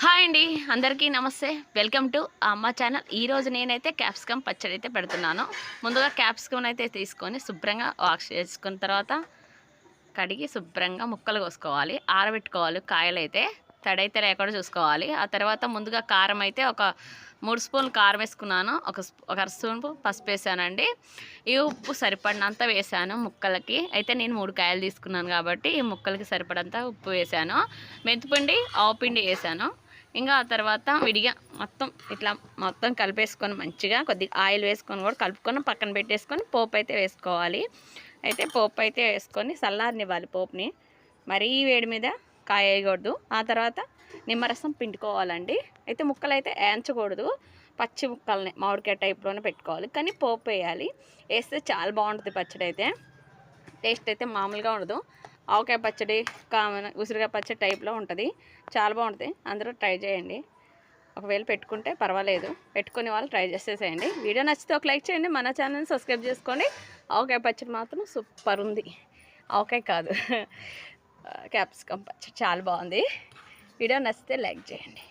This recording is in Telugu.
హాయ్ అండి, అందరికీ నమస్తే. వెల్కమ్ టు అమ్మ ఛానల్. ఈరోజు నేనైతే క్యాప్సికమ్ పచ్చడి అయితే పెడుతున్నాను. ముందుగా క్యాప్సికమ్ అయితే తీసుకొని శుభ్రంగా వాష్ చేసుకున్న తర్వాత కడిగి శుభ్రంగా ముక్కలు కోసుకోవాలి, ఆరబెట్టుకోవాలి. కాయలు అయితే తడైతే లేకుండా చూసుకోవాలి. ఆ తర్వాత ముందుగా కారం అయితే ఒక 3 స్పూన్లు కారం వేసుకున్నాను. ఒక అర స్పూన్ పసుపు వేసానండి. ఈ ఉప్పు సరిపడినంత వేసాను ముక్కలకి. అయితే నేను 3 కాయలు తీసుకున్నాను కాబట్టి ఈ ముక్కలకి సరిపడంత ఉప్పు వేసాను. మెంతిపిండి ఆవు పిండి వేసాను. ఇంకా ఆ తర్వాత విడిగా మొత్తం కలిపేసుకొని మంచిగా కొద్దిగా ఆయిల్ వేసుకొని కూడా కలుపుకొని పక్కన పెట్టేసుకొని పోపు అయితే వేసుకోవాలి. అయితే పోపు అయితే వేసుకొని చల్లారనివ్వాలి పోపుని. మరీ వేడి మీద కాయ వేయకూడదు. ఆ తర్వాత నిమ్మరసం పిండుకోవాలండి. అయితే ముక్కలు అయితే వేయించకూడదు, పచ్చి ముక్కల్ని మామిడికాయ టైప్లోనే పెట్టుకోవాలి. కానీ పోపు వేయాలి. వేస్తే చాలా బాగుంటుంది పచ్చడి. అయితే టేస్ట్ అయితే మామూలుగా ఉండదు. ఆవకాయ పచ్చడి, ఉసిరికాయ పచ్చడి టైప్లో ఉంటుంది. చాలా బాగుంటుంది. అందరూ ట్రై చేయండి. ఒకవేళ పెట్టుకుంటే పర్వాలేదు, పెట్టుకునే వాళ్ళు ట్రై చేసేసేయండి. వీడియో నచ్చితే ఒక లైక్ చేయండి, మన ఛానల్ని సబ్స్క్రైబ్ చేసుకోండి. ఆవకాయ పచ్చడి మాత్రం సూపర్ ఉంది. ఆవకాయ కాదు, క్యాప్సికమ్ పచ్చడి చాలా బాగుంది. వీడియో నచ్చితే లైక్ చేయండి.